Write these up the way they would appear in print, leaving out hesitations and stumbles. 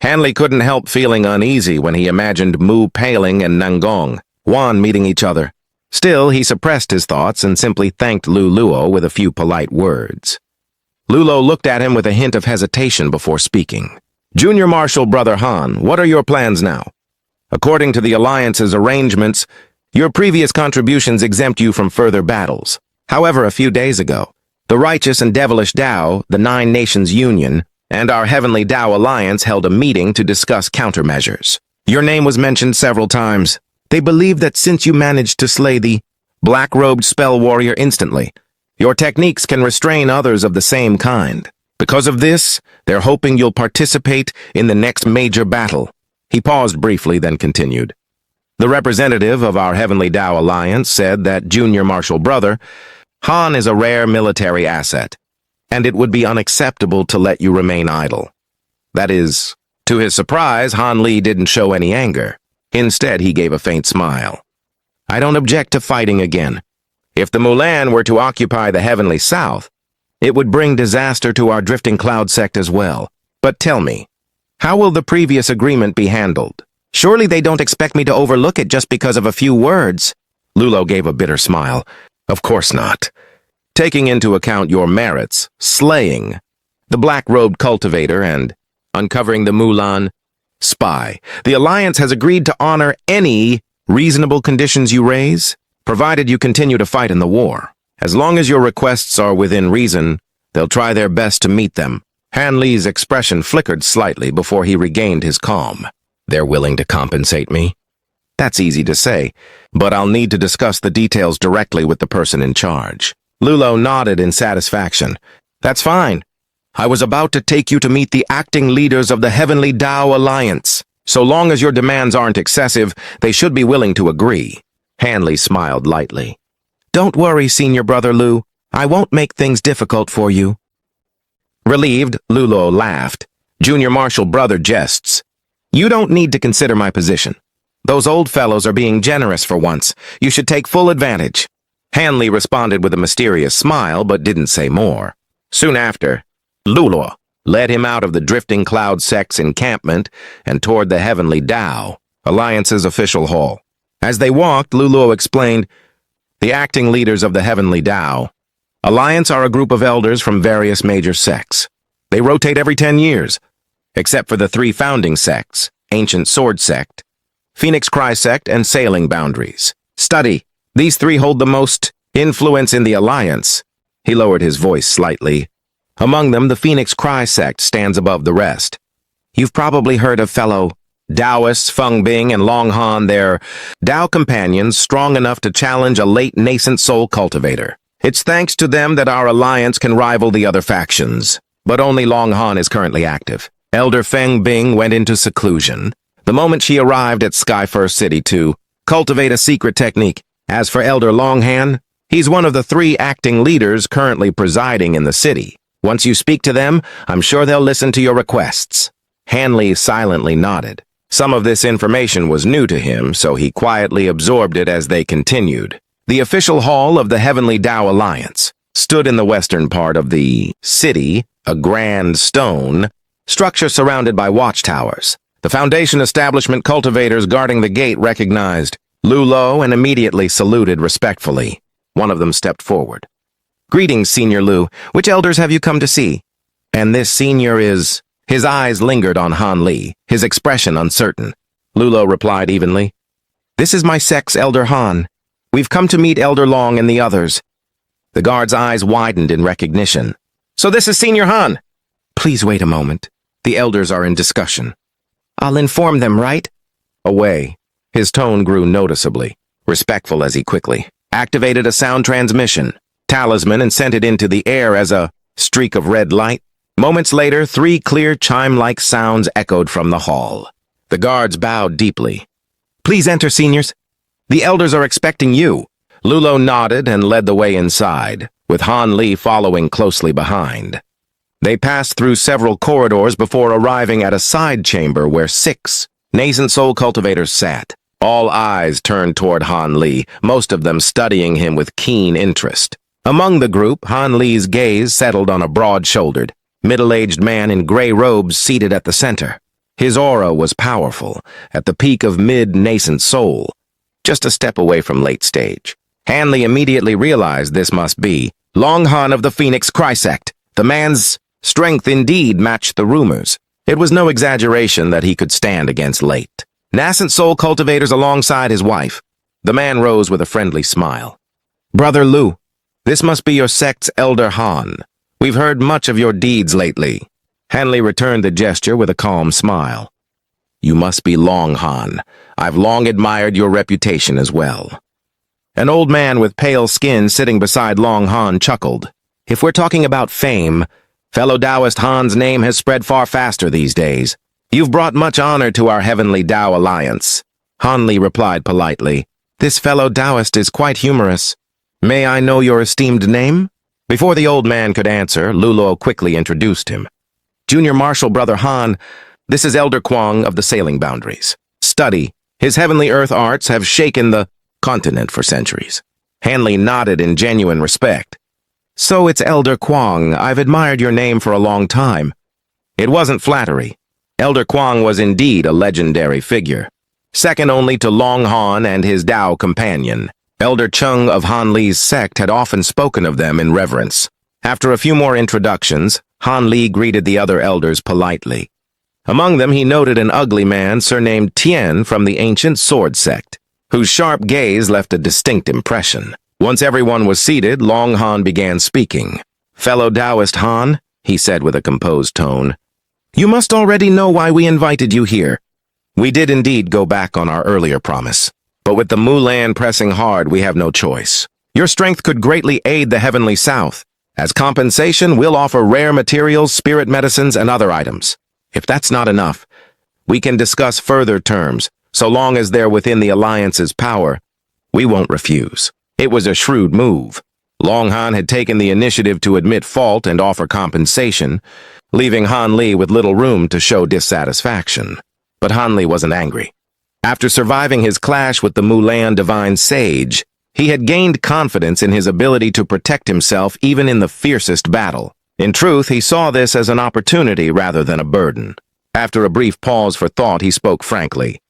Hanley couldn't help feeling uneasy when he imagined Mu Pailing and Nangong, Wan meeting each other. Still, he suppressed his thoughts and simply thanked Lu Luo with a few polite words. Lulo looked at him with a hint of hesitation before speaking. Junior Marshal Brother Han, what are your plans now? According to the Alliance's arrangements, your previous contributions exempt you from further battles. However, a few days ago, the Righteous and Devilish Dao, the Nine Nations Union, and our Heavenly Dao Alliance held a meeting to discuss countermeasures. Your name was mentioned several times. They believe that since you managed to slay the black-robed spell warrior instantly, your techniques can restrain others of the same kind. Because of this, they're hoping you'll participate in the next major battle. He paused briefly, then continued. The representative of our Heavenly Dao Alliance said that Junior Marshal Brother, Han is a rare military asset, and it would be unacceptable to let you remain idle. That is, to his surprise, Han Li didn't show any anger. Instead, he gave a faint smile. I don't object to fighting again. If the Mulan were to occupy the Heavenly South, it would bring disaster to our Drifting Cloud sect as well. But tell me, how will the previous agreement be handled? Surely they don't expect me to overlook it just because of a few words. Lulo gave a bitter smile. Of course not. Taking into account your merits, slaying the black-robed cultivator and uncovering the Mulan spy, the Alliance has agreed to honor any reasonable conditions you raise, provided you continue to fight in the war. As long as your requests are within reason, they'll try their best to meet them. Han Li's expression flickered slightly before he regained his calm. They're willing to compensate me? That's easy to say, but I'll need to discuss the details directly with the person in charge. Lulo nodded in satisfaction. That's fine. I was about to take you to meet the acting leaders of the Heavenly Dao Alliance. So long as your demands aren't excessive, they should be willing to agree. Han Li smiled lightly. Don't worry, Senior Brother Lu. I won't make things difficult for you. Relieved, Lulo laughed. Junior Marshal Brother jests. You don't need to consider my position. Those old fellows are being generous for once. You should take full advantage. Han Li responded with a mysterious smile, but didn't say more. Soon after, Lulo led him out of the Drifting Cloud sect's encampment and toward the Heavenly Dao, Alliance's official hall. As they walked, Lulo explained, the acting leaders of the Heavenly Dao Alliance are a group of elders from various major sects. They rotate every 10 years, except for the three founding sects, Ancient Sword Sect, Phoenix Cry Sect, and Sailing Boundaries. Study. These three hold the most influence in the Alliance. He lowered his voice slightly. Among them, the Phoenix Cry Sect stands above the rest. You've probably heard of fellow Taoists Feng Bing and Long Han, their Dao companions strong enough to challenge a late nascent soul cultivator. It's thanks to them that our alliance can rival the other factions. But only Long Han is currently active. Elder Feng Bing went into seclusion the moment she arrived at Skyfirst City to cultivate a secret technique. As for Elder Long Han, he's one of the three acting leaders currently presiding in the city. Once you speak to them, I'm sure they'll listen to your requests. Han Li silently nodded. Some of this information was new to him, so he quietly absorbed it as they continued. The official hall of the Heavenly Dao Alliance stood in the western part of the city, a grand stone structure surrounded by watchtowers. The Foundation establishment cultivators guarding the gate recognized Lulo and immediately saluted respectfully. One of them stepped forward. Greetings, Senior Lu. Which elders have you come to see? And this senior is... His eyes lingered on Han Li, his expression uncertain. Lulo replied evenly. This is my sect's Elder Han. We've come to meet Elder Long and the others. The guard's eyes widened in recognition. So this is Senior Han. Please wait a moment. The elders are in discussion. I'll inform them, right? Away. His tone grew noticeably, respectful as he quickly activated a sound transmission, talisman, and sent it into the air as a streak of red light. Moments later, 3 clear chime-like sounds echoed from the hall. The guards bowed deeply. Please enter, seniors. The elders are expecting you. Lulo nodded and led the way inside, with Han Li following closely behind. They passed through several corridors before arriving at a side chamber where 6 nascent soul cultivators sat. All eyes turned toward Han Li, most of them studying him with keen interest. Among the group, Han Li's gaze settled on a broad-shouldered, middle-aged man in gray robes seated at the center. His aura was powerful, at the peak of mid-nascent soul, just a step away from late stage. Hanley immediately realized this must be Long Han of the Phoenix Chrysect. The man's strength indeed matched the rumors. It was no exaggeration that he could stand against late nascent soul cultivators alongside his wife. The man rose with a friendly smile. Brother Lu, this must be your sect's Elder Han. We've heard much of your deeds lately. Hanley returned the gesture with a calm smile. You must be Long Han. I've long admired your reputation as well. An old man with pale skin sitting beside Long Han chuckled. If we're talking about fame, fellow Taoist Han's name has spread far faster these days. You've brought much honor to our heavenly Tao alliance. Han Li replied politely. This fellow Taoist is quite humorous. May I know your esteemed name? Before the old man could answer, Lulo quickly introduced him. Junior Marshal Brother Han, this is Elder Kwang of the Sailing Boundaries. Study. His heavenly earth arts have shaken the continent for centuries. Hanley nodded in genuine respect. So it's Elder Kwang. I've admired your name for a long time. It wasn't flattery. Elder Kwang was indeed a legendary figure, second only to Long Han and his Tao companion. Elder Chung of Han Li's sect had often spoken of them in reverence. After a few more introductions, Han Li greeted the other elders politely. Among them he noted an ugly man surnamed Tian from the ancient sword sect, whose sharp gaze left a distinct impression. Once everyone was seated, Long Han began speaking. Fellow Taoist Han, he said with a composed tone, you must already know why we invited you here. We did indeed go back on our earlier promise, but with the Mulan pressing hard, we have no choice. Your strength could greatly aid the Heavenly South. As compensation, we'll offer rare materials, spirit medicines, and other items. If that's not enough, we can discuss further terms, so long as they're within the Alliance's power. We won't refuse. It was a shrewd move. Long Han had taken the initiative to admit fault and offer compensation, leaving Han Li with little room to show dissatisfaction. But Han Li wasn't angry. After surviving his clash with the Mulan Divine Sage, he had gained confidence in his ability to protect himself even in the fiercest battle. In truth, he saw this as an opportunity rather than a burden. After a brief pause for thought, he spoke frankly.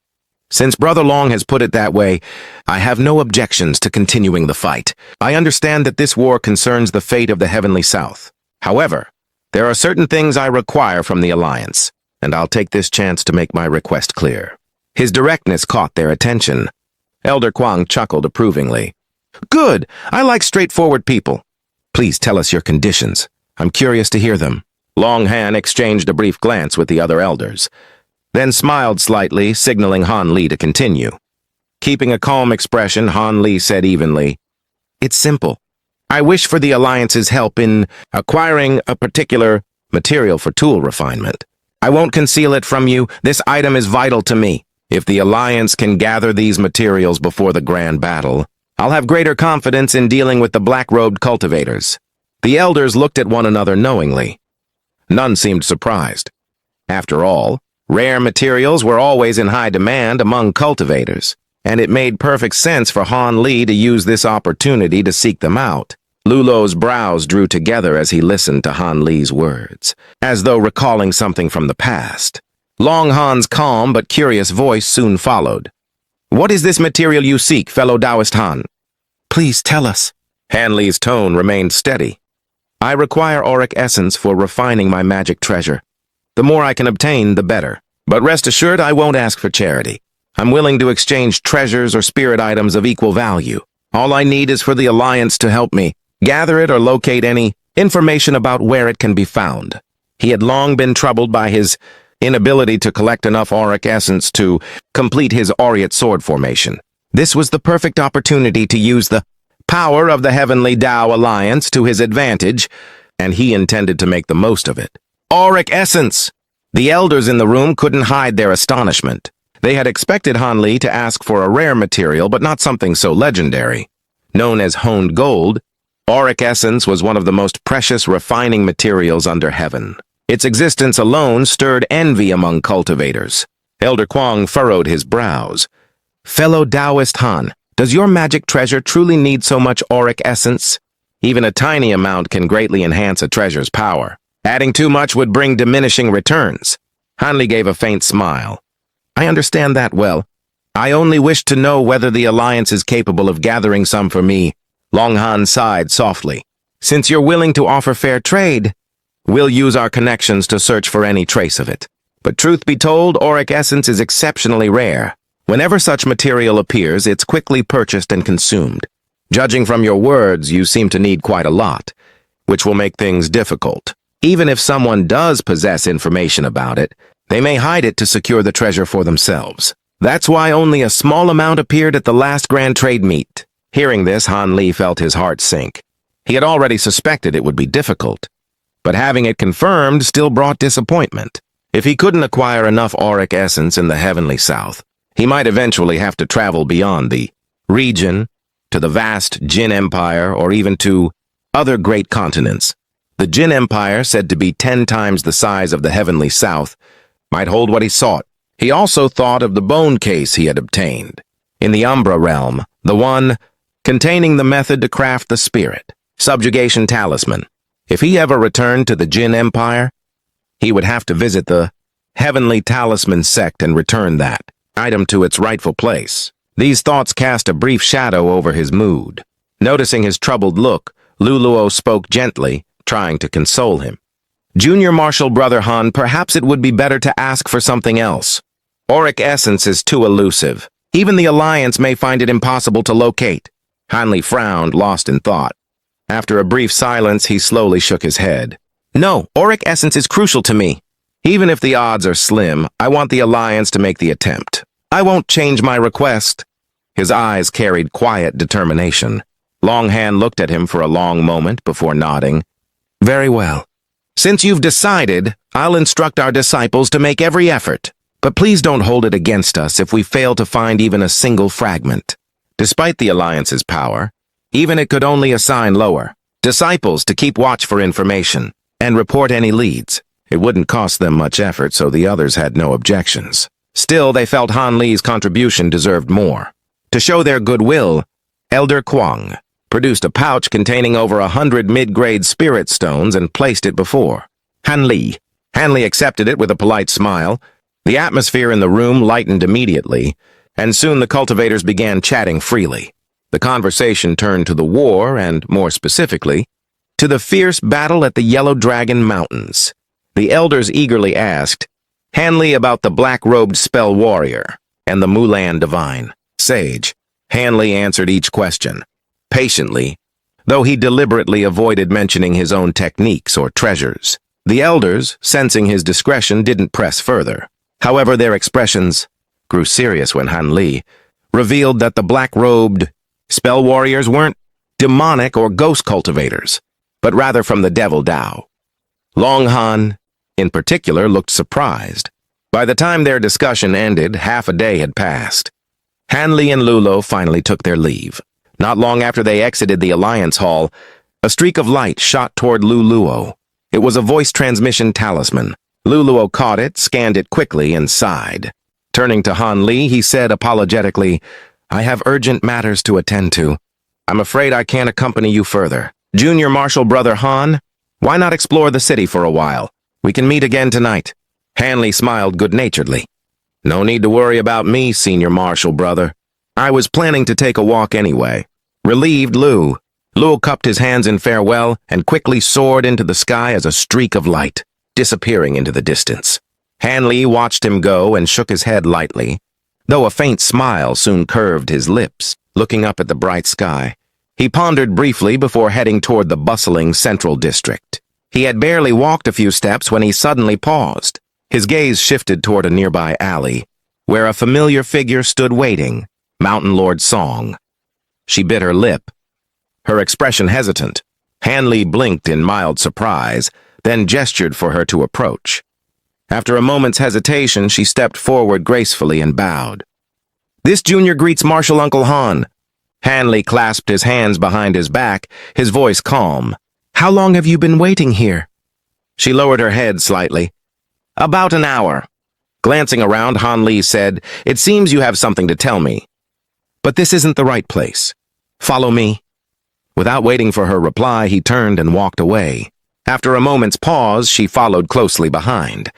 Since Brother Long has put it that way, I have no objections to continuing the fight. I understand that this war concerns the fate of the Heavenly South. However, there are certain things I require from the Alliance, and I'll take this chance to make my request clear. His directness caught their attention. Elder Kwang chuckled approvingly. Good! I like straightforward people. Please tell us your conditions. I'm curious to hear them. Long Han exchanged a brief glance with the other elders, then smiled slightly, signaling Han Li to continue. Keeping a calm expression, Han Li said evenly, It's simple. I wish for the Alliance's help in acquiring a particular material for tool refinement. I won't conceal it from you. This item is vital to me. If the Alliance can gather these materials before the grand battle, I'll have greater confidence in dealing with the black-robed cultivators. The elders looked at one another knowingly. None seemed surprised. After all, rare materials were always in high demand among cultivators, and it made perfect sense for Han Li to use this opportunity to seek them out. Lulo's brows drew together as he listened to Han Li's words, as though recalling something from the past. Long Han's calm but curious voice soon followed. What is this material you seek, fellow Taoist Han? Please tell us. Han Li's tone remained steady. I require auric essence for refining my magic treasure. The more I can obtain, the better. But rest assured, I won't ask for charity. I'm willing to exchange treasures or spirit items of equal value. All I need is for the Alliance to help me gather it or locate any information about where it can be found. He had long been troubled by his inability to collect enough auric essence to complete his aureate sword formation. This was the perfect opportunity to use the power of the Heavenly Tao Alliance to his advantage, and he intended to make the most of it. Auric essence! The elders in the room couldn't hide their astonishment. They had expected Han Li to ask for a rare material, but not something so legendary. Known as honed gold, auric essence was one of the most precious refining materials under heaven. Its existence alone stirred envy among cultivators. Elder Kwang furrowed his brows. Fellow Taoist Han, does your magic treasure truly need so much auric essence? Even a tiny amount can greatly enhance a treasure's power. Adding too much would bring diminishing returns. Han Li gave a faint smile. I understand that well. I only wish to know whether the Alliance is capable of gathering some for me. Long Han sighed softly. Since you're willing to offer fair trade, we'll use our connections to search for any trace of it. But truth be told, auric essence is exceptionally rare. Whenever such material appears, it's quickly purchased and consumed. Judging from your words, you seem to need quite a lot, which will make things difficult. Even if someone does possess information about it, they may hide it to secure the treasure for themselves. That's why only a small amount appeared at the last Grand Trade Meet. Hearing this, Han Li felt his heart sink. He had already suspected it would be difficult, but having it confirmed still brought disappointment. If he couldn't acquire enough auric essence in the heavenly south, he might eventually have to travel beyond the region, to the vast Jin Empire, or even to other great continents. The Jin Empire, said to be 10 times the size of the heavenly south, might hold what he sought. He also thought of the bone case he had obtained in the Umbra realm, the one containing the method to craft the spirit, subjugation talisman. If he ever returned to the Jin Empire, he would have to visit the Heavenly Talisman sect and return that item to its rightful place. These thoughts cast a brief shadow over his mood. Noticing his troubled look, Lu Luo spoke gently, trying to console him. Junior Marshal Brother Han, perhaps it would be better to ask for something else. Auric essence is too elusive. Even the Alliance may find it impossible to locate. Han Li frowned, lost in thought. After a brief silence, he slowly shook his head. No, auric essence is crucial to me. Even if the odds are slim, I want the Alliance to make the attempt. I won't change my request. His eyes carried quiet determination. Long Han looked at him for a long moment before nodding. Very well. Since you've decided, I'll instruct our disciples to make every effort. But please don't hold it against us if we fail to find even a single fragment. Despite the Alliance's power, even it could only assign lower disciples to keep watch for information and report any leads. It wouldn't cost them much effort, so the others had no objections. Still, they felt Han Li's contribution deserved more. To show their goodwill, Elder Kwang produced a pouch containing over 100 mid-grade spirit stones and placed it before Han Li. Han Li accepted it with a polite smile. The atmosphere in the room lightened immediately, and soon the cultivators began chatting freely. The conversation turned to the war, and more specifically, to the fierce battle at the Yellow Dragon Mountains. The elders eagerly asked Han Li about the black-robed spell warrior and the Mulan divine sage. Han Li answered each question patiently, though he deliberately avoided mentioning his own techniques or treasures. The elders, sensing his discretion, didn't press further. However, their expressions grew serious when Han Li revealed that the black-robed spell warriors weren't demonic or ghost cultivators, but rather from the Devil Dao. Long Han, in particular, looked surprised. By the time their discussion ended, half a day had passed. Han Li and Lulo finally took their leave. Not long after they exited the Alliance Hall, a streak of light shot toward Lu Luo. It was a voice transmission talisman. Lu Luo caught it, scanned it quickly, and sighed. Turning to Han Li, he said apologetically, I have urgent matters to attend to. I'm afraid I can't accompany you further. Junior Marshal Brother Han, why not explore the city for a while? We can meet again tonight. Han Li smiled good-naturedly. No need to worry about me, Senior Marshal Brother. I was planning to take a walk anyway. Relieved, Lu cupped his hands in farewell and quickly soared into the sky as a streak of light, disappearing into the distance. Han Li watched him go and shook his head lightly, though a faint smile soon curved his lips, looking up at the bright sky. He pondered briefly before heading toward the bustling central district. He had barely walked a few steps when he suddenly paused. His gaze shifted toward a nearby alley, where a familiar figure stood waiting, Mountain Lord Song. She bit her lip, her expression hesitant. Han Li blinked in mild surprise, then gestured for her to approach. After a moment's hesitation, she stepped forward gracefully and bowed. This junior greets Marshal Uncle Han. Han Li clasped his hands behind his back, his voice calm. How long have you been waiting here? She lowered her head slightly. About an hour. Glancing around, Han Li said, It seems you have something to tell me. But this isn't the right place. Follow me. Without waiting for her reply, he turned and walked away. After a moment's pause, she followed closely behind.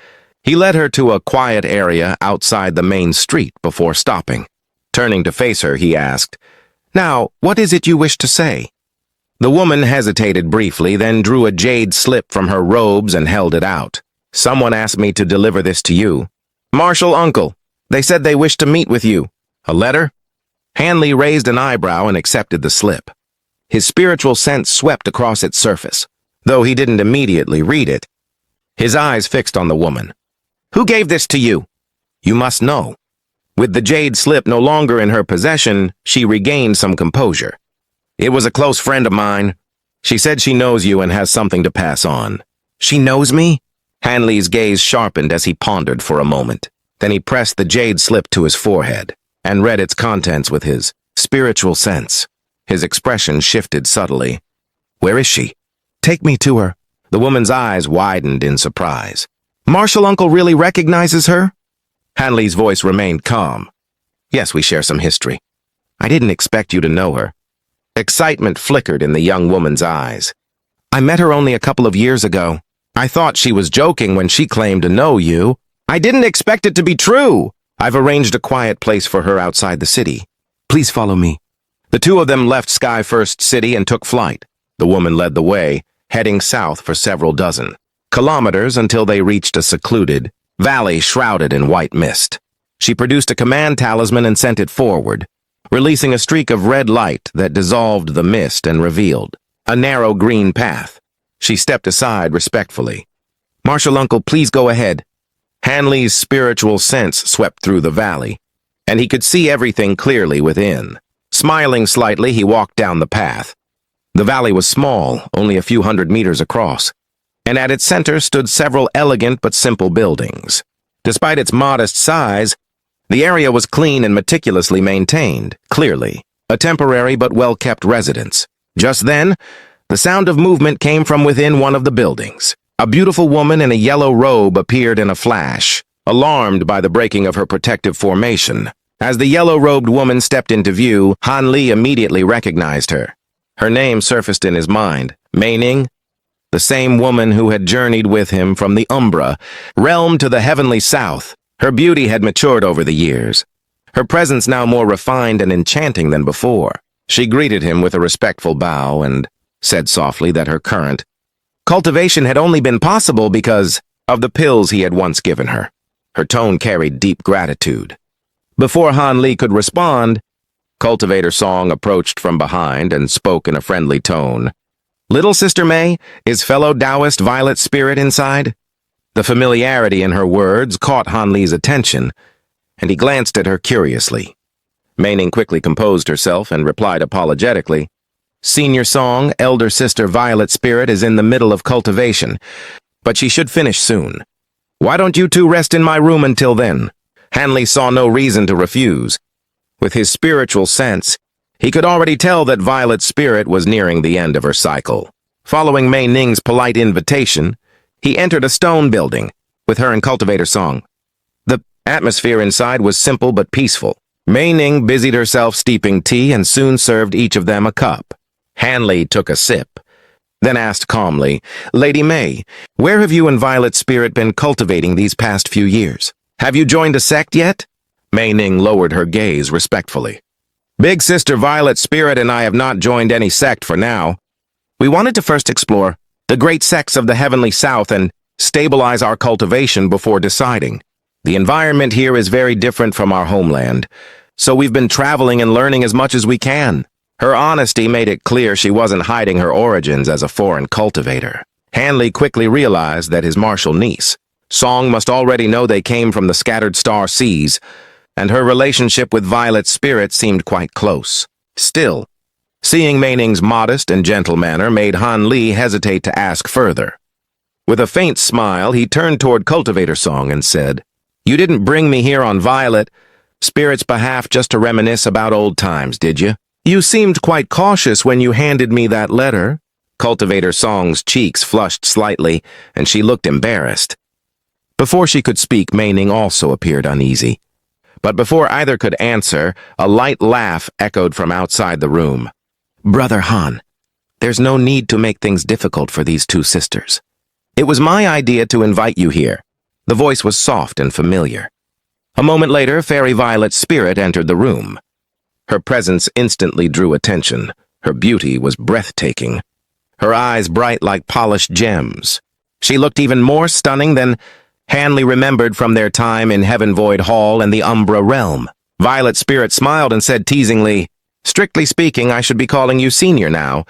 He led her to a quiet area outside the main street before stopping. Turning to face her, he asked, "Now, what is it you wish to say?" The woman hesitated briefly, then drew a jade slip from her robes and held it out. "Someone asked me to deliver this to you. Marshal Uncle, they said they wished to meet with you. A letter?" Hanley raised an eyebrow and accepted the slip. His spiritual sense swept across its surface, though he didn't immediately read it. His eyes fixed on the woman. "Who gave this to you?" "You must know." With the jade slip no longer in her possession, she regained some composure. "It was a close friend of mine. She said she knows you and has something to pass on." "She knows me?" Hanley's gaze sharpened as he pondered for a moment. Then he pressed the jade slip to his forehead and read its contents with his spiritual sense. His expression shifted subtly. "Where is she?" "Take me to her." The woman's eyes widened in surprise. "Marshal Uncle really recognizes her?" Hanley's voice remained calm. "Yes, we share some history. I didn't expect you to know her." Excitement flickered in the young woman's eyes. "I met her only a couple of years ago. I thought she was joking when she claimed to know you. I didn't expect it to be true. I've arranged a quiet place for her outside the city. Please follow me." The two of them left Sky First City and took flight. The woman led the way, heading south for several dozen kilometers until they reached a secluded valley shrouded in white mist. She produced a command talisman and sent it forward, releasing a streak of red light that dissolved the mist and revealed a narrow green path. She stepped aside respectfully. "Marshal Uncle, please go ahead." Hanley's spiritual sense swept through the valley, and he could see everything clearly within. Smiling slightly, he walked down the path. The valley was small, only a few hundred meters across, and at its center stood several elegant but simple buildings. Despite its modest size, the area was clean and meticulously maintained, clearly a temporary but well-kept residence. Just then, the sound of movement came from within one of the buildings. A beautiful woman in a yellow robe appeared in a flash, alarmed by the breaking of her protective formation. As the yellow-robed woman stepped into view, Hanley immediately recognized her. Her name surfaced in his mind, Mei Ning, the same woman who had journeyed with him from the Umbra realm to the heavenly south. Her beauty had matured over the years, her presence now more refined and enchanting than before. She greeted him with a respectful bow and said softly that her current cultivation had only been possible because of the pills he had once given her. Her tone carried deep gratitude. Before Hanley could respond, Cultivator Song approached from behind and spoke in a friendly tone. "Little Sister May, is fellow Taoist Violet Spirit inside?" The familiarity in her words caught Hanley's attention, and he glanced at her curiously. Mei Ning quickly composed herself and replied apologetically, "Senior Song, Elder Sister Violet Spirit is in the middle of cultivation, but she should finish soon. Why don't you two rest in my room until then?" Hanley saw no reason to refuse. With his spiritual sense, he could already tell that Violet's spirit was nearing the end of her cycle. Following Mei Ning's polite invitation, he entered a stone building, with her and Cultivator Song. The atmosphere inside was simple but peaceful. Mei Ning busied herself steeping tea and soon served each of them a cup. Hanley took a sip, then asked calmly, "Lady May, where have you and Violet's spirit been cultivating these past few years? Have you joined a sect yet?" Mei Ning lowered her gaze respectfully. "Big Sister Violet Spirit and I have not joined any sect for now. We wanted to first explore the great sects of the Heavenly South and stabilize our cultivation before deciding. The environment here is very different from our homeland, so we've been traveling and learning as much as we can." Her honesty made it clear she wasn't hiding her origins as a foreign cultivator. Hanley quickly realized that his martial niece, Song, must already know they came from the Scattered Star Seas, and her relationship with Violet's spirit seemed quite close. Still, seeing Mei Ning's modest and gentle manner made Hanley hesitate to ask further. With a faint smile, he turned toward Cultivator Song and said, "You didn't bring me here on Violet Spirit's behalf just to reminisce about old times, did you? You seemed quite cautious when you handed me that letter." Cultivator Song's cheeks flushed slightly, and she looked embarrassed. Before she could speak, Mei Ning also appeared uneasy. But before either could answer, a light laugh echoed from outside the room. "Brother Han, there's no need to make things difficult for these two sisters. It was my idea to invite you here. The voice was soft and familiar. A moment later, Fairy Violet's spirit entered the room. Her presence instantly drew attention. Her beauty was breathtaking. Her eyes bright like polished gems. She looked even more stunning than Hanley remembered from their time in Heaven Void Hall and the Umbra Realm. Violet's spirit smiled and said teasingly, "Strictly speaking, I should be calling you senior now,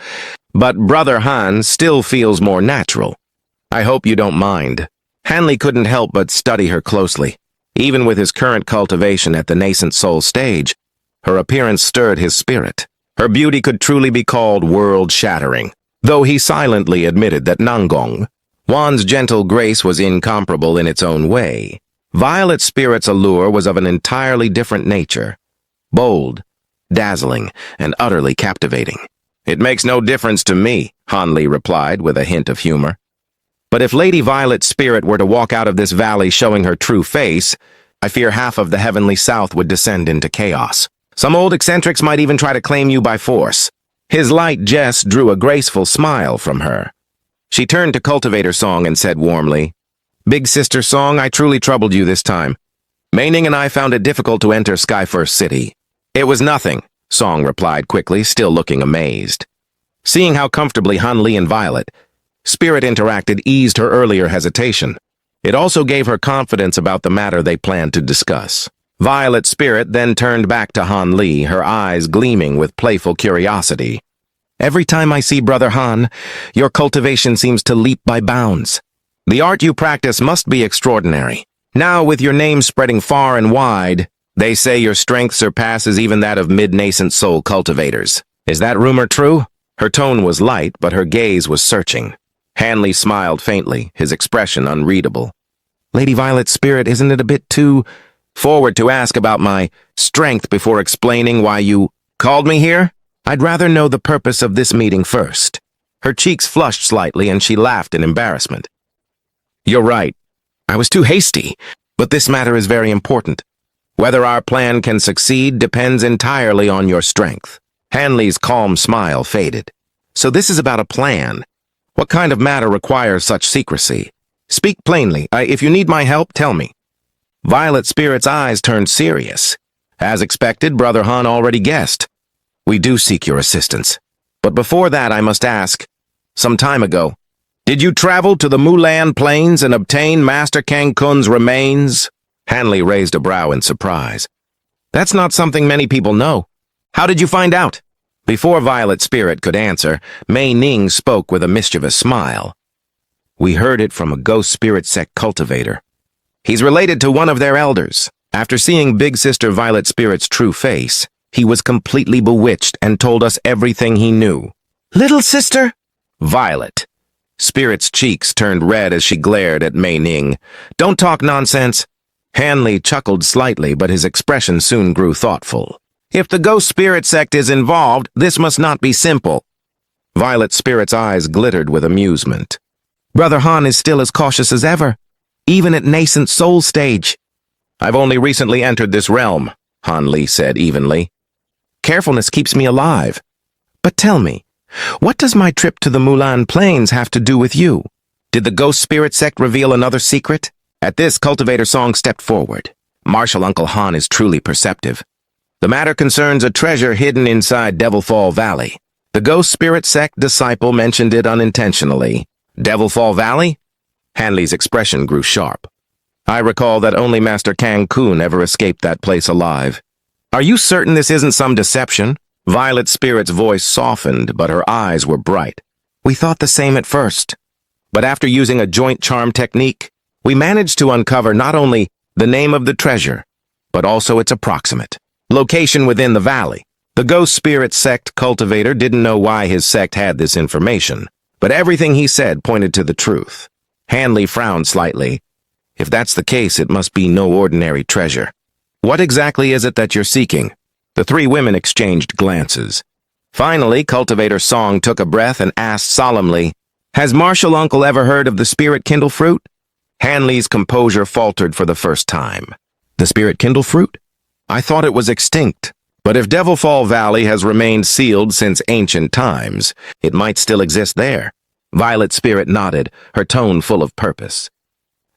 but Brother Han still feels more natural. I hope you don't mind." Hanley couldn't help but study her closely. Even with his current cultivation at the nascent soul stage, her appearance stirred his spirit. Her beauty could truly be called world-shattering, though he silently admitted that Nangong, Wan's gentle grace, was incomparable in its own way. Violet's spirit's allure was of an entirely different nature. Bold, dazzling, and utterly captivating. "It makes no difference to me," Hanley replied with a hint of humor. "But if Lady Violet's spirit were to walk out of this valley showing her true face, I fear half of the heavenly south would descend into chaos. Some old eccentrics might even try to claim you by force." His light jest drew a graceful smile from her. She turned to Cultivator Song and said warmly, "Big Sister Song, I truly troubled you this time. Mei Ning and I found it difficult to enter Skyfirst City." "It was nothing," Song replied quickly, still looking amazed. Seeing how comfortably Hanley and Violet spirit interacted eased her earlier hesitation. It also gave her confidence about the matter they planned to discuss. Violet's spirit then turned back to Han Li, her eyes gleaming with playful curiosity. "Every time I see Brother Han, your cultivation seems to leap by bounds. The art you practice must be extraordinary. Now, with your name spreading far and wide, they say your strength surpasses even that of mid-nascent soul cultivators. Is that rumor true?" Her tone was light, but her gaze was searching. Hanley smiled faintly, his expression unreadable. "Lady Violet's spirit, isn't it a bit too forward to ask about my strength before explaining why you called me here? I'd rather know the purpose of this meeting first." Her cheeks flushed slightly and she laughed in embarrassment. "You're right. I was too hasty, but this matter is very important. Whether our plan can succeed depends entirely on your strength." Hanley's calm smile faded. "So this is about a plan. What kind of matter requires such secrecy? Speak plainly. If you need my help, tell me." Violet Spirit's eyes turned serious. As expected, Brother Han already guessed. "We do seek your assistance. But before that, I must ask, some time ago, did you travel to the Mulan Plains and obtain Master Kang Kun's remains?" Hanley raised a brow in surprise. "That's not something many people know. How did you find out?" Before Violet Spirit could answer, Mei Ning spoke with a mischievous smile. "We heard it from a ghost spirit sect cultivator. He's related to one of their elders. After seeing Big Sister Violet Spirit's true face, he was completely bewitched and told us everything he knew." "Little sister?" "Violet." Spirit's cheeks turned red as she glared at Mei Ning. "Don't talk nonsense." Hanley chuckled slightly, but his expression soon grew thoughtful. "If the ghost spirit sect is involved, this must not be simple." Violet Spirit's eyes glittered with amusement. "Brother Han is still as cautious as ever, even at nascent soul stage." "I've only recently entered this realm," Han Li said evenly. "Carefulness keeps me alive. But tell me, what does my trip to the Mulan Plains have to do with you? Did the ghost spirit sect reveal another secret?" At this, Cultivator Song stepped forward. "Martial Uncle Han is truly perceptive. The matter concerns a treasure hidden inside Devilfall Valley. The ghost spirit sect disciple mentioned it unintentionally." "Devilfall Valley?" Hanley's expression grew sharp. "I recall that only Master Kang Kun ever escaped that place alive. Are you certain this isn't some deception?" Violet Spirit's voice softened, but her eyes were bright. "We thought the same at first. But after using a joint charm technique, we managed to uncover not only the name of the treasure, but also its approximate location within the valley." The ghost spirit sect cultivator didn't know why his sect had this information, but everything he said pointed to the truth. Hanley frowned slightly. "If that's the case, it must be no ordinary treasure. What exactly is it that you're seeking?" The three women exchanged glances. Finally, Cultivator Song took a breath and asked solemnly, "Has Martial Uncle ever heard of the Spirit Kindle Fruit?" Hanley's composure faltered for the first time. "The Spirit Kindle Fruit? I thought it was extinct. But if Devilfall Valley has remained sealed since ancient times, it might still exist there." Violet Spirit nodded, her tone full of purpose.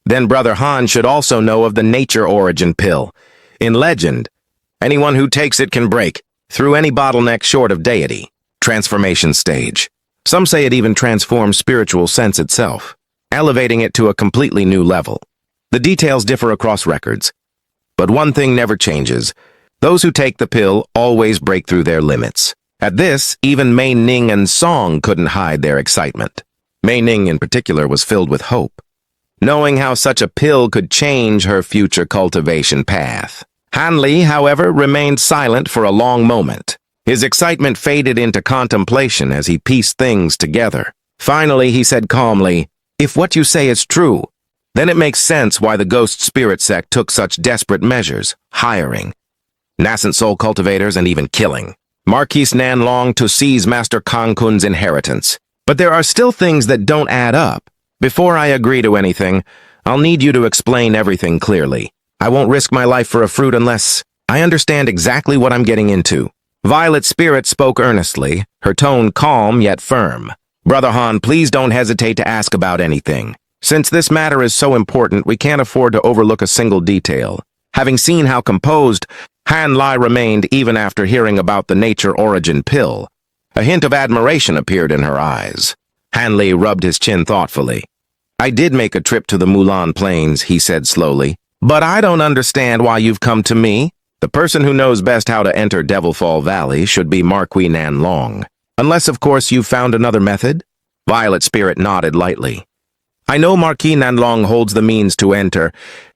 Then Brother Han should also know of the nature origin pill. In legend, anyone who takes it can break through any bottleneck short of deity. Transformation stage. Some say it even transforms spiritual sense itself, elevating it to a completely new level. The details differ across records, but one thing never changes. Those who take the pill always break through their limits. At this, even Mei Ning and Song couldn't hide their excitement. Mei Ning in particular was filled with hope, knowing how such a pill could change her future cultivation path. Han Li, however, remained silent for a long moment. His excitement faded into contemplation as he pieced things together. Finally, he said calmly, "If what you say is true, then it makes sense why the Ghost Spirit sect took such desperate measures, hiring nascent soul cultivators and even killing Marquis Nanlong to seize Master Kang Kun's inheritance. But there are still things that don't add up. Before I agree to anything, I'll need you to explain everything clearly. I won't risk my life for a fruit unless I understand exactly what I'm getting into." Violet Spirit spoke earnestly, her tone calm yet firm. "Brother Han, please don't hesitate to ask about anything. Since this matter is so important, we can't afford to overlook a single detail." Having seen how composed Han Li remained even after hearing about the nature origin pill, a hint of admiration appeared in her eyes. Han Li rubbed his chin thoughtfully. "I did make a trip to the Mulan Plains," he said slowly. "But I don't understand why you've come to me. The person who knows best how to enter Devilfall Valley should be Marquis Nanlong. Unless, of course, you've found another method?" Violet Spirit nodded lightly. "I know Marquis Nanlong holds the means to enter,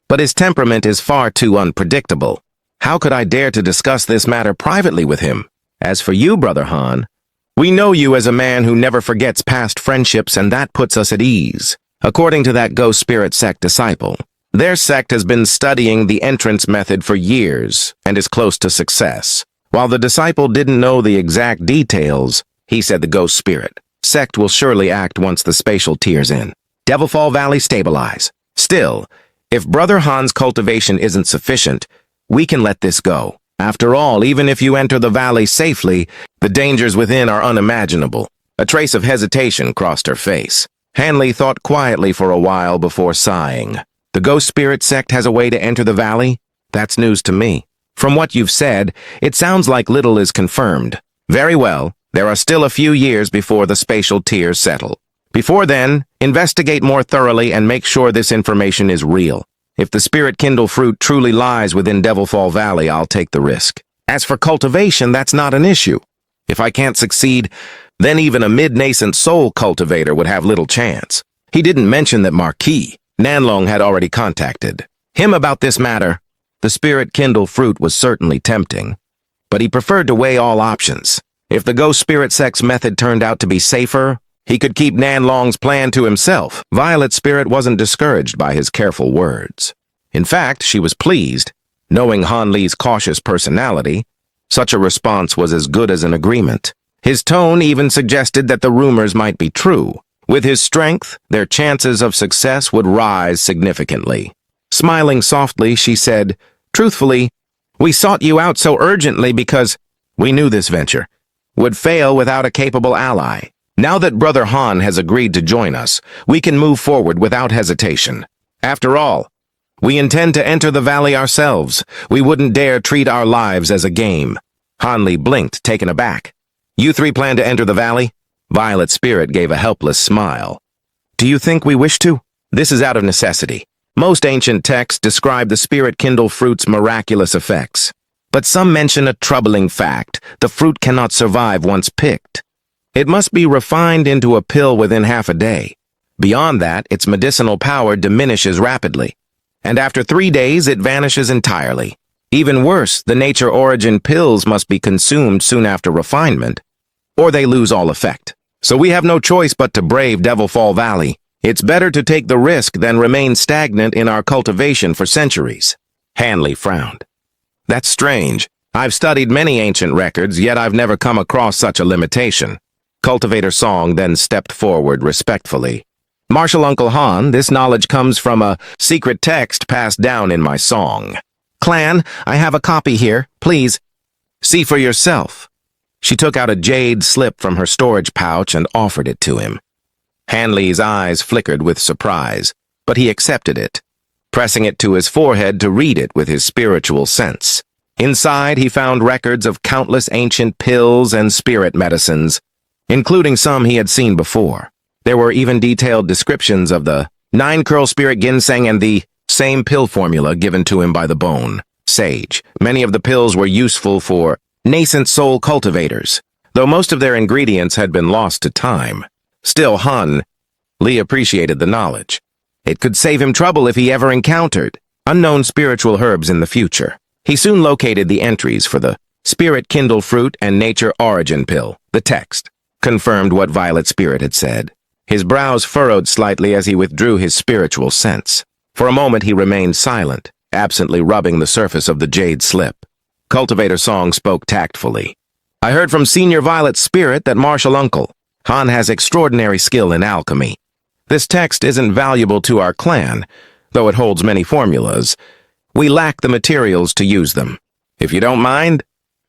but his temperament is far too unpredictable. How could I dare to discuss this matter privately with him? As for you, Brother Han, we know you as a man who never forgets past friendships, and that puts us at ease." According to that Ghost Spirit sect disciple, their sect has been studying the entrance method for years and is close to success. While the disciple didn't know the exact details, he said the Ghost Spirit sect will surely act once the spatial tier's in. Devilfall Valley stabilize. Still, if Brother Han's cultivation isn't sufficient, we can let this go. After all, even if you enter the valley safely, the dangers within are unimaginable. A trace of hesitation crossed her face. Han Li thought quietly for a while before sighing. "The Ghost Spirit sect has a way to enter the valley? That's news to me. From what you've said, it sounds like little is confirmed. Very well, there are still a few years before the spatial tiers settle. Before then, investigate more thoroughly and make sure this information is real. If the Spirit Kindle fruit truly lies within Devilfall Valley, I'll take the risk. As for cultivation, that's not an issue. If I can't succeed, then even a mid-nascent soul cultivator would have little chance." He didn't mention that Marquis Nanlong had already contacted him about this matter. The Spirit Kindle fruit was certainly tempting, but he preferred to weigh all options. If the Ghost Spirit sect's method turned out to be safer, he could keep Nanlong's plan to himself. Violet Spirit wasn't discouraged by his careful words. In fact, she was pleased. Knowing Han Li's cautious personality, such a response was as good as an agreement. His tone even suggested that the rumors might be true. With his strength, their chances of success would rise significantly. Smiling softly, she said, "Truthfully, we sought you out so urgently because we knew this venture would fail without a capable ally. Now that Brother Han has agreed to join us, we can move forward without hesitation. After all, we intend to enter the valley ourselves. We wouldn't dare treat our lives as a game." Han Li blinked, taken aback. "You three plan to enter the valley?" Violet Spirit gave a helpless smile. "Do you think we wish to? This is out of necessity. Most ancient texts describe the Spirit Kindle fruit's miraculous effects. But some mention a troubling fact: the fruit cannot survive once picked. It must be refined into a pill within half a day. Beyond that, its medicinal power diminishes rapidly, and after 3 days it vanishes entirely. Even worse, the nature origin pills must be consumed soon after refinement, or they lose all effect. So we have no choice but to brave Devilfall Valley. It's better to take the risk than remain stagnant in our cultivation for centuries." Han Li frowned. "That's strange. I've studied many ancient records, yet I've never come across such a limitation." Cultivator Song then stepped forward respectfully. "Martial Uncle Han, this knowledge comes from a secret text passed down in my song. Clan, I have a copy here. Please, see for yourself." She took out a jade slip from her storage pouch and offered it to him. Han Li's eyes flickered with surprise, but he accepted it. pressing it to his forehead to read it with his spiritual sense. Inside, he found records of countless ancient pills and spirit medicines, including some he had seen before. There were even detailed descriptions of the 9-curl spirit ginseng and the same pill formula given to him by the bone sage. Many of the pills were useful for nascent soul cultivators, though most of their ingredients had been lost to time. Still, Lee appreciated the knowledge. It could save him trouble if he ever encountered unknown spiritual herbs in the future. He soon located the entries for the Spirit Kindle Fruit and Nature Origin Pill. The text confirmed what Violet Spirit had said. His brows furrowed slightly as he withdrew his spiritual sense. For a moment he remained silent, absently rubbing the surface of the jade slip. Cultivator Song spoke tactfully. I heard from Senior Violet Spirit that Martial Uncle Han has extraordinary skill in alchemy. This text isn't valuable to our clan, though it holds many formulas. We lack the materials to use them. If you don't mind,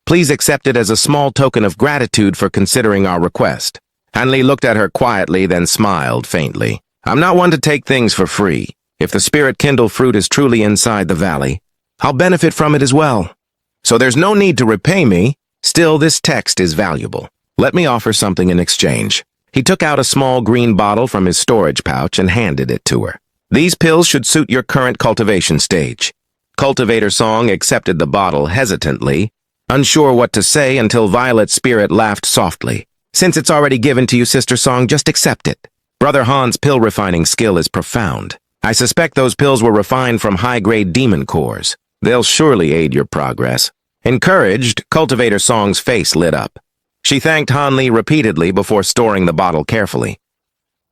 please accept it as a small token of gratitude for considering our request. Hanli looked at her quietly, then smiled faintly. I'm not one to take things for free. If the Spirit Kindle Fruit is truly inside the valley, I'll benefit from it as well. So there's no need to repay me. Still, this text is valuable. Let me offer something in exchange. He took out a small green bottle from his storage pouch and handed it to her. These pills should suit your current cultivation stage. Cultivator Song accepted the bottle hesitantly, unsure what to say until Violet Spirit laughed softly. Since it's already given to you, Sister Song, just accept it. Brother Han's pill refining skill is profound. I suspect those pills were refined from high-grade demon cores. They'll surely aid your progress. Encouraged, Cultivator Song's face lit up. She thanked Hanli repeatedly before storing the bottle carefully.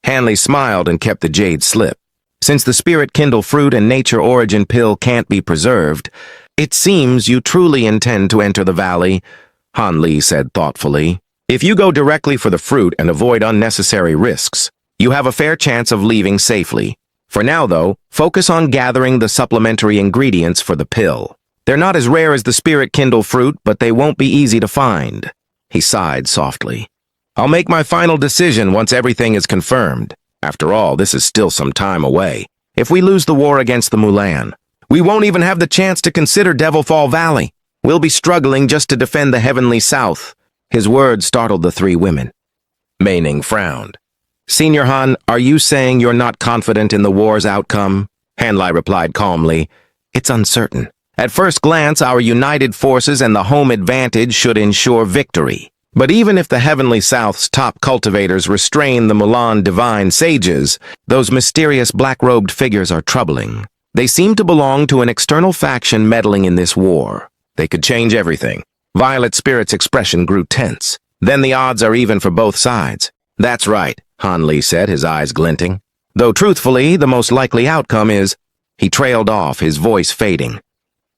Hanli smiled and kept the jade slip. Since the Spirit Kindle Fruit and Nature Origin Pill can't be preserved, it seems you truly intend to enter the valley, Hanli said thoughtfully. If you go directly for the fruit and avoid unnecessary risks, you have a fair chance of leaving safely. For now, though, focus on gathering the supplementary ingredients for the pill. They're not as rare as the Spirit Kindle Fruit, but they won't be easy to find. He sighed softly. I'll make my final decision once everything is confirmed. After all, this is still some time away. If we lose the war against the Mulan, we won't even have the chance to consider Devilfall Valley. We'll be struggling just to defend the Heavenly South. His words startled the three women. Mei Ning frowned. Senior Han, are you saying you're not confident in the war's outcome? Hanli replied calmly. It's uncertain. At first glance, our united forces and the home advantage should ensure victory. But even if the Heavenly South's top cultivators restrain the Mulan divine sages, those mysterious black-robed figures are troubling. They seem to belong to an external faction meddling in this war. They could change everything. Violet Spirit's expression grew tense. Then the odds are even for both sides. That's right, Hanli said, his eyes glinting. Though truthfully, the most likely outcome is... He trailed off, his voice fading.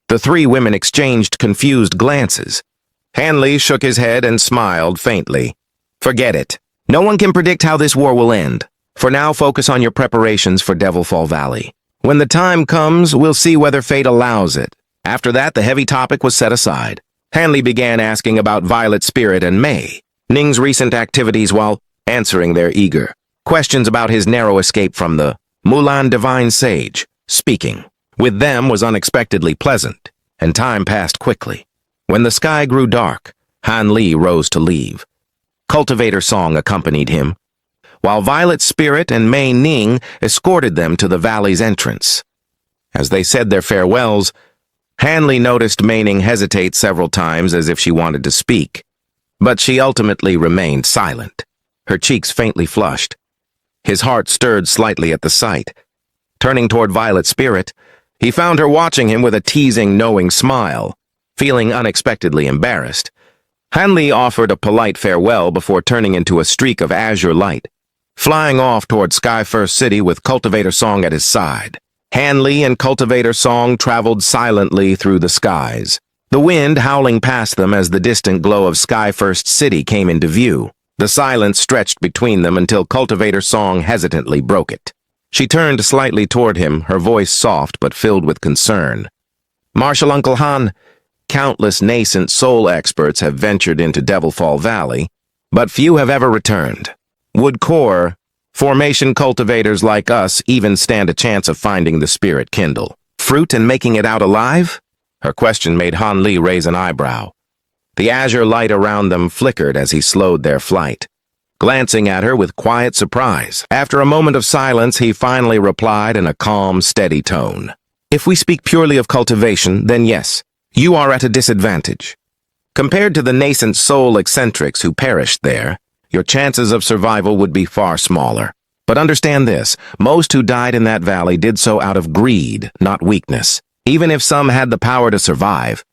The three women exchanged confused glances. Hanli shook his head and smiled faintly. Forget it. No one can predict how this war will end. For now, focus on your preparations for Devilfall Valley. When the time comes, we'll see whether fate allows it. After that, the heavy topic was set aside. Hanli began asking about Violet Spirit and Mei Ning's recent activities while answering their eager questions about his narrow escape from the Mulan Divine Sage. Speaking with them was unexpectedly pleasant, and time passed quickly. When the sky grew dark, Hanli rose to leave. Cultivator Song accompanied him, while Violet Spirit and Mei Ning escorted them to the valley's entrance. As they said their farewells, Hanli noticed Mei Ning hesitate several times as if she wanted to speak, but she ultimately remained silent, her cheeks faintly flushed. His heart stirred slightly at the sight. Turning toward Violet Spirit, he found her watching him with a teasing, knowing smile. Feeling unexpectedly embarrassed, Hanli offered a polite farewell before turning into a streak of azure light, flying off toward Sky First City with Cultivator Song at his side. Hanli and Cultivator Song traveled silently through the skies, the wind howling past them as the distant glow of Sky First City came into view. The silence stretched between them until Cultivator Song hesitantly broke it. She turned slightly toward him, her voice soft but filled with concern. Martial Uncle Han, countless nascent soul experts have ventured into Devilfall Valley, but few have ever returned. Would Core Formation cultivators like us even stand a chance of finding the spirit kindle. Fruit and making it out alive? Her question made Han Li raise an eyebrow. The azure light around them flickered as he slowed their flight, glancing at her with quiet surprise. After a moment of silence, he finally replied in a calm, steady tone. If we speak purely of cultivation, then yes, you are at a disadvantage. Compared to the nascent soul eccentrics who perished there, your chances of survival would be far smaller. But understand this, most who died in that valley did so out of greed, not weakness. Even if some had the power to survive,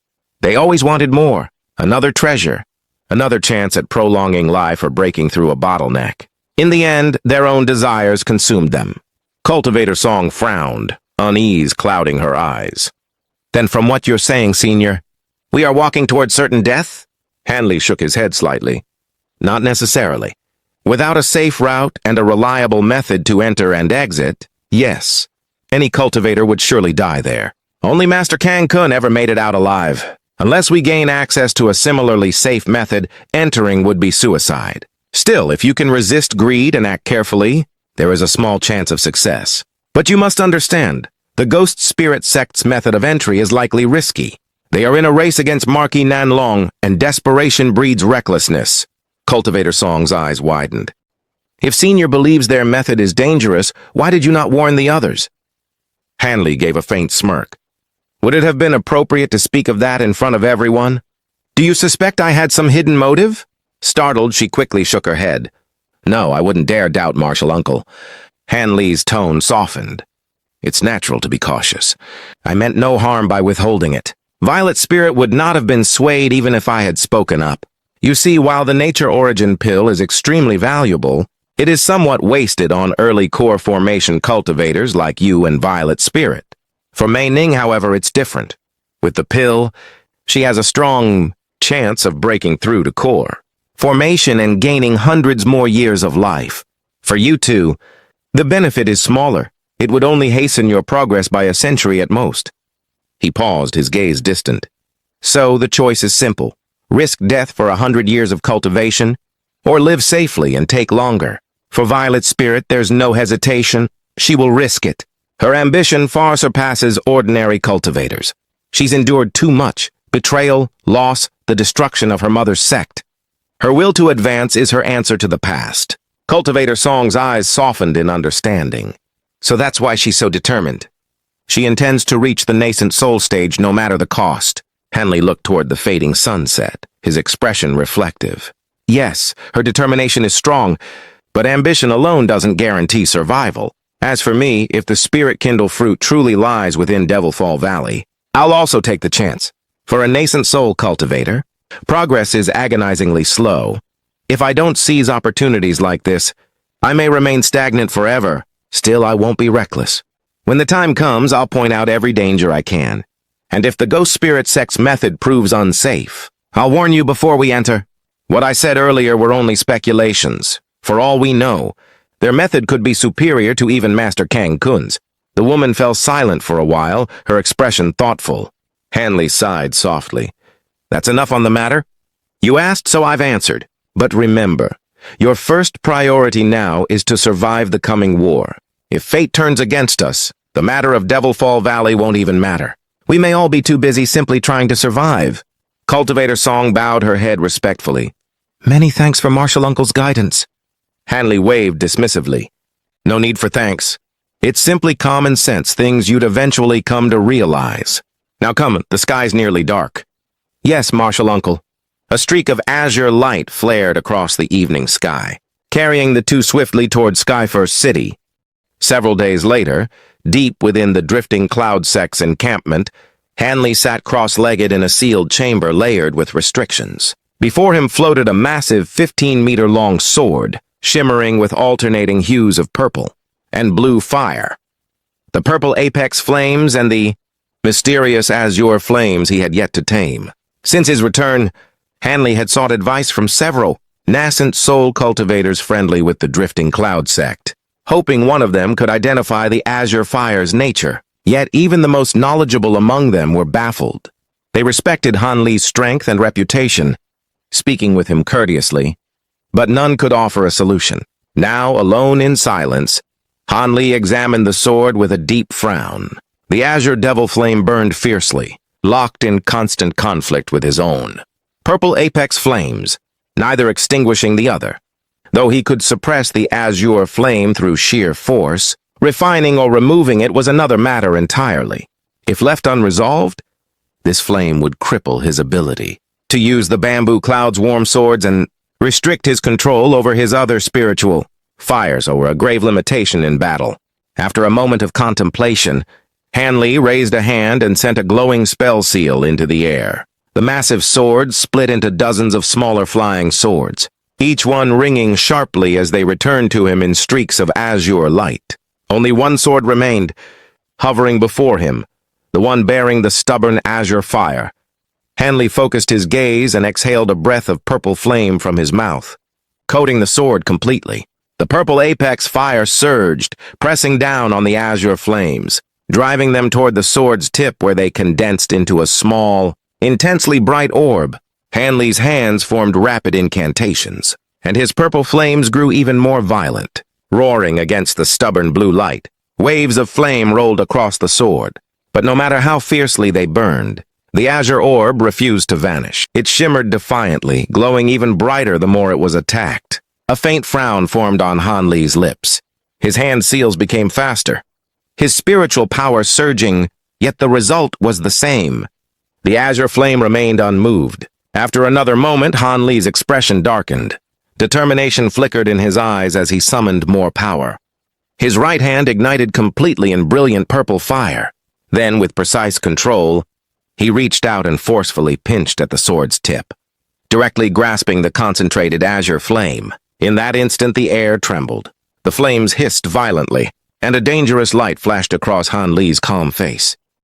they always wanted more, another treasure, another chance at prolonging life or breaking through a bottleneck. In the end, their own desires consumed them. Cultivator Song frowned, unease clouding her eyes. Then from what you're saying, Senior, we are walking toward certain death? Hanley shook his head slightly. Not necessarily. Without a safe route and a reliable method to enter and exit, yes, any cultivator would surely die there. Only Master Kang Kun ever made it out alive. Unless we gain access to a similarly safe method, entering would be suicide. Still, if you can resist greed and act carefully, there is a small chance of success. But you must understand, the Ghost Spirit Sect's method of entry is likely risky. They are in a race against Marquis Nanlong, and desperation breeds recklessness. Cultivator Song's eyes widened. If Senior believes their method is dangerous, why did you not warn the others? Hanley gave a faint smirk. Would it have been appropriate to speak of that in front of everyone? Do you suspect I had some hidden motive? Startled, she quickly shook her head. No, I wouldn't dare doubt Martial Uncle. Hanley's tone softened. It's natural to be cautious. I meant no harm by withholding it. Violet Spirit would not have been swayed even if I had spoken up. You see, while the Nature Origin pill is extremely valuable, it is somewhat wasted on early core formation cultivators like you and Violet Spirit. For Mei Ning, however, it's different. With the pill, she has a strong chance of breaking through to core formation and gaining hundreds more years of life. For you two, the benefit is smaller. It would only hasten your progress by a century at most. He paused, his gaze distant. So the choice is simple. Risk death for 100 years of cultivation, or live safely and take longer. For Violet Spirit, there's no hesitation. She will risk it. Her ambition far surpasses ordinary cultivators. She's endured too much: betrayal, loss, the destruction of her mother's sect. Her will to advance is her answer to the past. Cultivator Song's eyes softened in understanding. So that's why she's so determined. She intends to reach the nascent soul stage no matter the cost. Hanley looked toward the fading sunset, his expression reflective. Yes, her determination is strong, but ambition alone doesn't guarantee survival. As for me, if the spirit kindle fruit truly lies within Devilfall Valley, I'll also take the chance. For a nascent soul cultivator, progress is agonizingly slow. If I don't seize opportunities like this, I may remain stagnant forever. Still, I won't be reckless. When the time comes, I'll point out every danger I can. And if the Ghost Spirit Sect's method proves unsafe, I'll warn you before we enter. What I said earlier were only speculations. For all we know, their method could be superior to even Master Kang Kun's. The woman fell silent for a while, her expression thoughtful. Hanley sighed softly. That's enough on the matter. You asked, so I've answered. But remember, your first priority now is to survive the coming war. If fate turns against us, the matter of Devilfall Valley won't even matter. We may all be too busy simply trying to survive. Cultivator Song bowed her head respectfully. Many thanks for Martial Uncle's guidance. Hanley waved dismissively. No need for thanks. It's simply common sense, things you'd eventually come to realize. Now come, the sky's nearly dark. Yes, Martial Uncle. A streak of azure light flared across the evening sky, carrying the two swiftly toward Skyfirst City. Several days later, deep within the drifting cloud sect's encampment, Hanley sat cross-legged in a sealed chamber layered with restrictions. Before him floated a massive 15-meter-long sword, shimmering with alternating hues of purple and blue fire. The purple apex flames and the mysterious azure flames he had yet to tame. Since his return, Hanley had sought advice from several nascent soul cultivators friendly with the drifting cloud sect, hoping one of them could identify the azure fire's nature. Yet even the most knowledgeable among them were baffled. They respected Han Li's strength and reputation, speaking with him courteously, but none could offer a solution. Now, alone in silence, Han Li examined the sword with a deep frown. The azure devil flame burned fiercely, locked in constant conflict with his own. Purple apex flames, neither extinguishing the other. Though he could suppress the azure flame through sheer force, refining or removing it was another matter entirely. If left unresolved, this flame would cripple his ability to use the bamboo cloud's warm swords and restrict his control over his other spiritual fires were a grave limitation in battle. After a moment of contemplation, Han Li raised a hand and sent a glowing spell seal into the air. The massive sword split into dozens of smaller flying swords, each one ringing sharply as they returned to him in streaks of azure light. Only one sword remained, hovering before him, the one bearing the stubborn azure fire. Han Li focused his gaze and exhaled a breath of purple flame from his mouth, coating the sword completely. The purple apex fire surged, pressing down on the azure flames, driving them toward the sword's tip where they condensed into a small, intensely bright orb. Han Li's hands formed rapid incantations, and his purple flames grew even more violent, roaring against the stubborn blue light. Waves of flame rolled across the sword, but no matter how fiercely they burned, the azure orb refused to vanish. It shimmered defiantly, glowing even brighter the more it was attacked. A faint frown formed on Han Li's lips. His hand seals became faster, his spiritual power surging, yet the result was the same. The azure flame remained unmoved. After another moment, Han Li's expression darkened. Determination flickered in his eyes as he summoned more power. His right hand ignited completely in brilliant purple fire. Then, with precise control, he reached out and forcefully pinched at the sword's tip, directly grasping the concentrated azure flame. In that instant, the air trembled. The flames hissed violently, and a dangerous light flashed across Han Li's calm face.